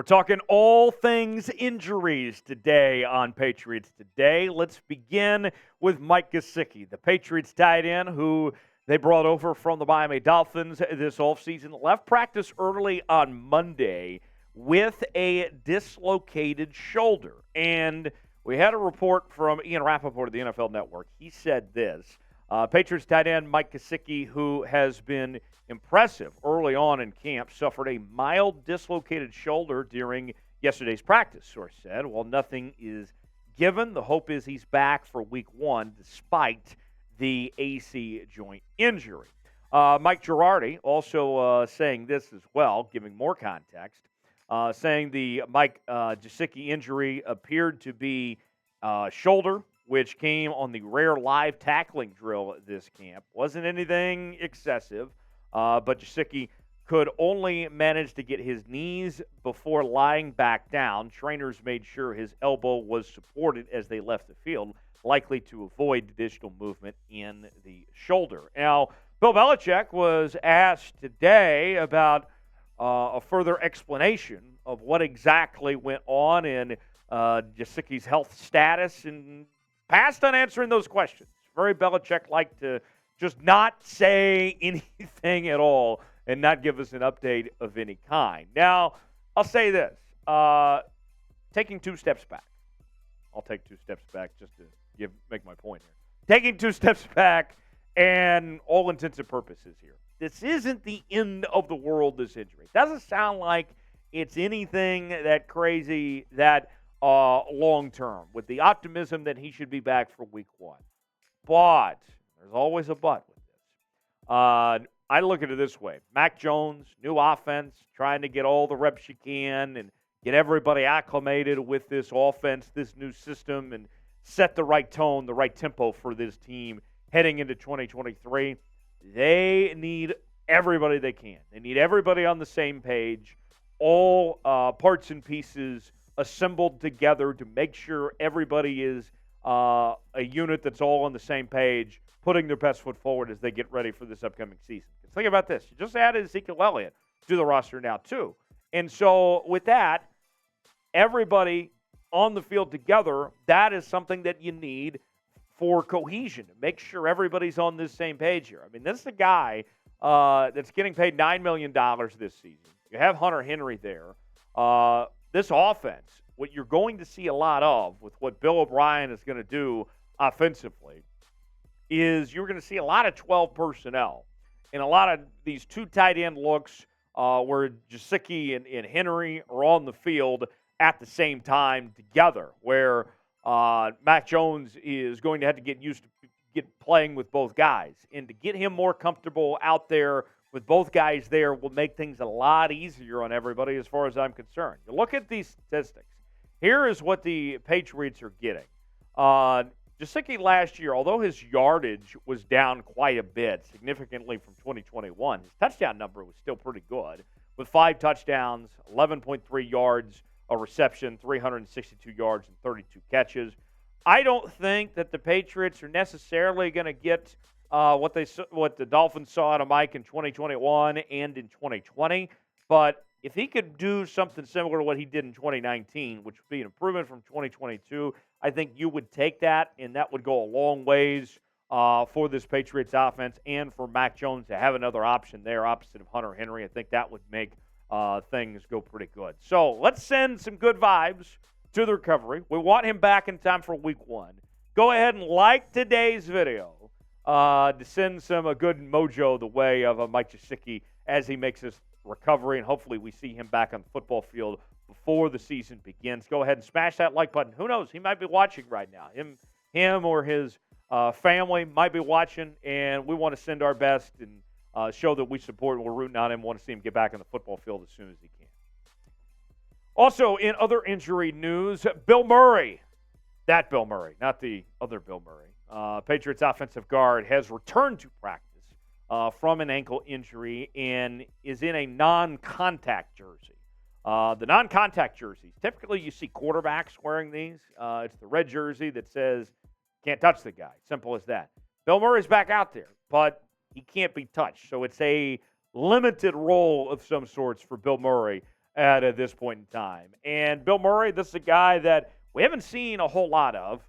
We're talking all things injuries today on Patriots Today. Let's begin with Mike Gesicki, the Patriots tight end who they brought over from the Miami Dolphins this offseason. Left practice early on Monday with a dislocated shoulder. And we had a report from Ian Rappaport of the NFL Network. He said this. Patriots tight end Mike Gesicki, who has been impressive early on in camp, suffered a mild dislocated shoulder during yesterday's practice, source said. While nothing is given, the hope is he's back for week one despite the AC joint injury. Mike Girardi also saying this as well, giving more context, saying the Mike Gesicki injury appeared to be shoulder, which came on the rare live tackling drill this camp. Wasn't anything excessive, but Gesicki could only manage to get his knees before lying back down. Trainers made sure his elbow was supported as they left the field, likely to avoid additional movement in the shoulder. Now, Bill Belichick was asked today about a further explanation of what exactly went on in Gesicki's health status, and passed on answering those questions. Very Belichick-like to just not say anything at all and not give us an update of any kind. Now, I'll say this. Taking two steps back. I'll take two steps back just to make my point here. Taking two steps back and all intents and purposes here. This isn't the end of the world, this injury. It doesn't sound like it's anything that crazy that long-term, with the optimism that he should be back for week one. But, there's always a but with this. I look at it this way. Mac Jones, new offense, trying to get all the reps you can and get everybody acclimated with this offense, this new system, and set the right tone, the right tempo for this team heading into 2023. They need everybody they can. They need everybody on the same page, all parts and pieces assembled together to make sure everybody is a unit that's all on the same page, putting their best foot forward as they get ready for this upcoming season. Think about this. You just added Ezekiel Elliott to the roster now, too. And so with that, everybody on the field together, that is something that you need for cohesion, to make sure everybody's on this same page here. I mean, this is a guy that's getting paid $9 million this season. You have Hunter Henry there. This offense, what you're going to see a lot of with what Bill O'Brien is going to do offensively is you're going to see a lot of 12 personnel and a lot of these two tight end looks where Gesicki and Henry are on the field at the same time together, where Mac Jones is going to have to get used to playing with both guys. And to get him more comfortable out there with both guys there will make things a lot easier on everybody as far as I'm concerned. You look at these statistics. Here is what the Patriots are getting. Gesicki last year, although his yardage was down quite a bit, significantly from 2021, his touchdown number was still pretty good, with 5 touchdowns, 11.3 yards a reception, 362 yards and 32 catches. I don't think that the Patriots are necessarily going to get what the Dolphins saw out of Mike in 2021 and in 2020. But if he could do something similar to what he did in 2019, which would be an improvement from 2022, I think you would take that, and that would go a long ways for this Patriots offense and for Mac Jones to have another option there opposite of Hunter Henry. I think that would make things go pretty good. So let's send some good vibes to the recovery. We want him back in time for week one. Go ahead and like today's video to send some good mojo the way of Mike Gesicki as he makes his recovery, and hopefully we see him back on the football field before the season begins. Go ahead and smash that like button. Who knows? He might be watching right now. Him or his family might be watching, and we want to send our best and show that we support and we're rooting on him. We want to see him get back on the football field as soon as he can. Also, in other injury news, Bill Murray, that Bill Murray, not the other Bill Murray, Patriots offensive guard, has returned to practice from an ankle injury and is in a non-contact jersey. The non-contact jerseys, typically you see quarterbacks wearing these. It's the red jersey that says, can't touch the guy. Simple as that. Bill Murray's back out there, but he can't be touched. So it's a limited role of some sorts for Bill Murray at this point in time. And Bill Murray, this is a guy that we haven't seen a whole lot of.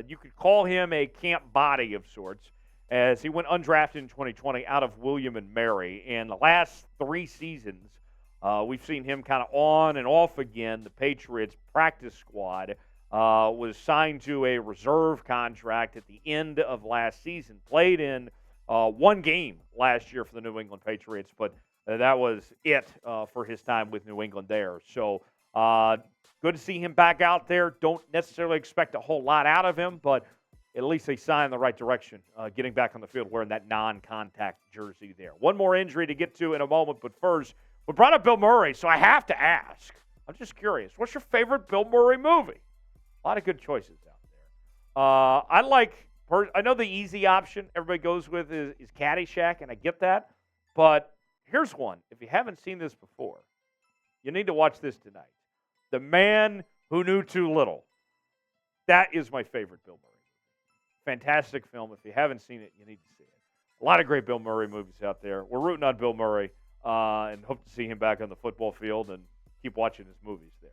You could call him a camp body of sorts, as he went undrafted in 2020 out of William and Mary. And the last 3 seasons, we've seen him kind of on and off again. The Patriots practice squad was signed to a reserve contract at the end of last season. Played in 1 game last year for the New England Patriots, but that was it for his time with New England there. So good to see him back out there. Don't necessarily expect a whole lot out of him, but at least a sign in the right direction, getting back on the field wearing that non-contact jersey there. One more injury to get to in a moment, but first, we brought up Bill Murray, so I have to ask. I'm just curious. What's your favorite Bill Murray movie? A lot of good choices out there. I know the easy option everybody goes with is Caddyshack, and I get that. But here's one. If you haven't seen this before, you need to watch this tonight. The Man Who Knew Too Little. That is my favorite Bill Murray. Fantastic film. If you haven't seen it, you need to see it. A lot of great Bill Murray movies out there. We're rooting on Bill Murray and hope to see him back on the football field and keep watching his movies there.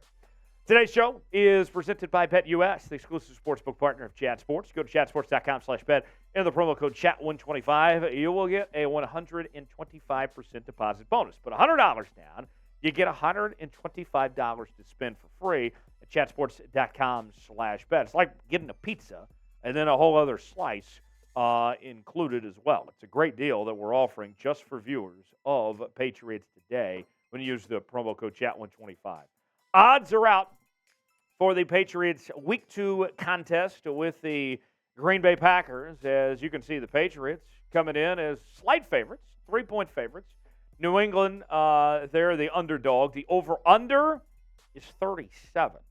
Today's show is presented by BetUS, the exclusive sportsbook partner of Chat Sports. Go to chatsports.com/bet. Enter the promo code CHAT125. You will get a 125% deposit bonus. Put $100 down. You get $125 to spend for free at chatsports.com/bet. It's like getting a pizza and then a whole other slice included as well. It's a great deal that we're offering just for viewers of Patriots Today when you use the promo code CHAT125. Odds are out for the Patriots Week 2 contest with the Green Bay Packers. As you can see, the Patriots coming in as slight favorites, 3-point favorites. New England, they're the underdog. The over-under is 37.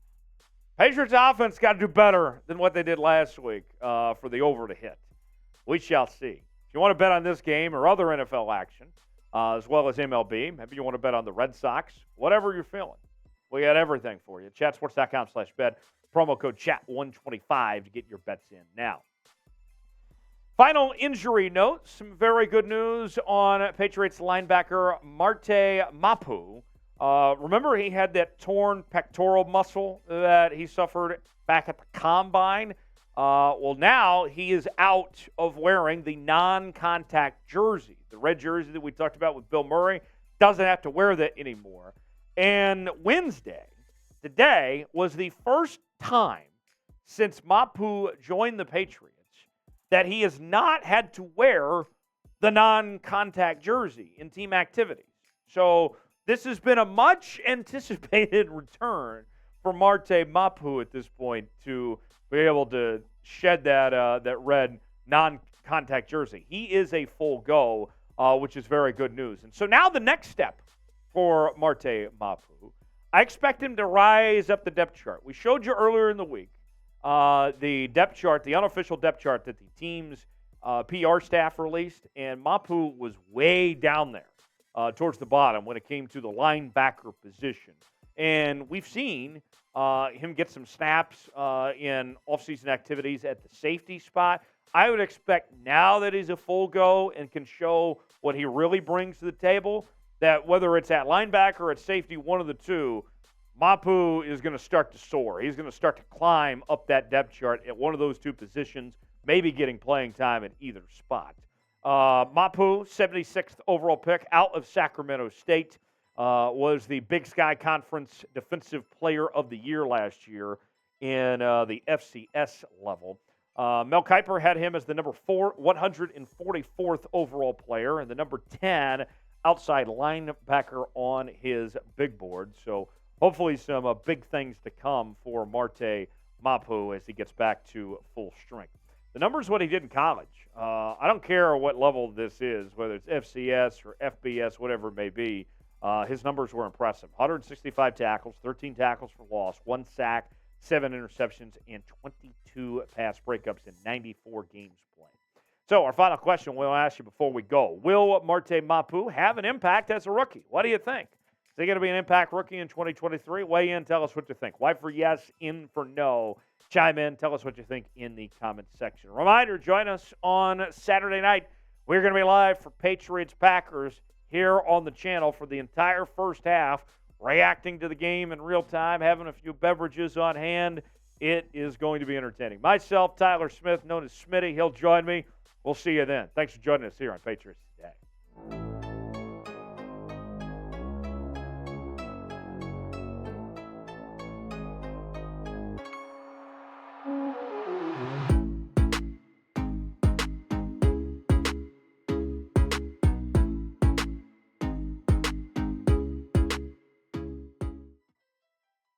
Patriots offense got to do better than what they did last week for the over to hit. We shall see. If you want to bet on this game or other NFL action, as well as MLB, maybe you want to bet on the Red Sox, whatever you're feeling. We got everything for you. Chatsports.com/bet. Promo code CHAT125 to get your bets in now. Final injury note. Some very good news on Patriots linebacker Marte Mapu. Remember he had that torn pectoral muscle that he suffered back at the Combine? Well, now he is out of wearing the non-contact jersey. The red jersey that we talked about with Bill Murray doesn't have to wear that anymore. And Wednesday, today, was the first time since Mapu joined the Patriots that he has not had to wear the non-contact jersey in team activities. So this has been a much-anticipated return for Marte Mapu at this point to be able to shed that red non-contact jersey. He is a full go, which is very good news. And so now the next step for Marte Mapu, I expect him to rise up the depth chart. We showed you earlier in the week the depth chart, the unofficial depth chart that the team's PR staff released, and Mapu was way down there towards the bottom when it came to the linebacker position. And we've seen him get some snaps in offseason activities at the safety spot. I would expect now that he's a full go and can show what he really brings to the table, that whether it's at linebacker or at safety, one of the two, Mapu is going to start to soar. He's going to start to climb up that depth chart at one of those two positions, maybe getting playing time at either spot. Mapu, 76th overall pick out of Sacramento State, was the Big Sky Conference Defensive Player of the Year last year in the FCS level. Mel Kiper had him as the number 144th overall player and the number 10 outside linebacker on his big board. So hopefully some big things to come for Marte Mapu as he gets back to full strength. The number's what he did in college. I don't care what level this is, whether it's FCS or FBS, whatever it may be. His numbers were impressive. 165 tackles, 13 tackles for loss, 1 sack, 7 interceptions, and 22 pass breakups in 94 games played. So our final question we'll ask you before we go. Will Marte Mapu have an impact as a rookie? What do you think? Is he going to be an impact rookie in 2023? Weigh in. Tell us what you think. Y for yes, in for no. Chime in. Tell us what you think in the comments section. Reminder, join us on Saturday night. We're going to be live for Patriots-Packers here on the channel for the entire first half. reacting to the game in real time, having a few beverages on hand. It is going to be entertaining. Myself, Tyler Smith, known as Smitty, he'll join me. We'll see you then. Thanks for joining us here on Patriots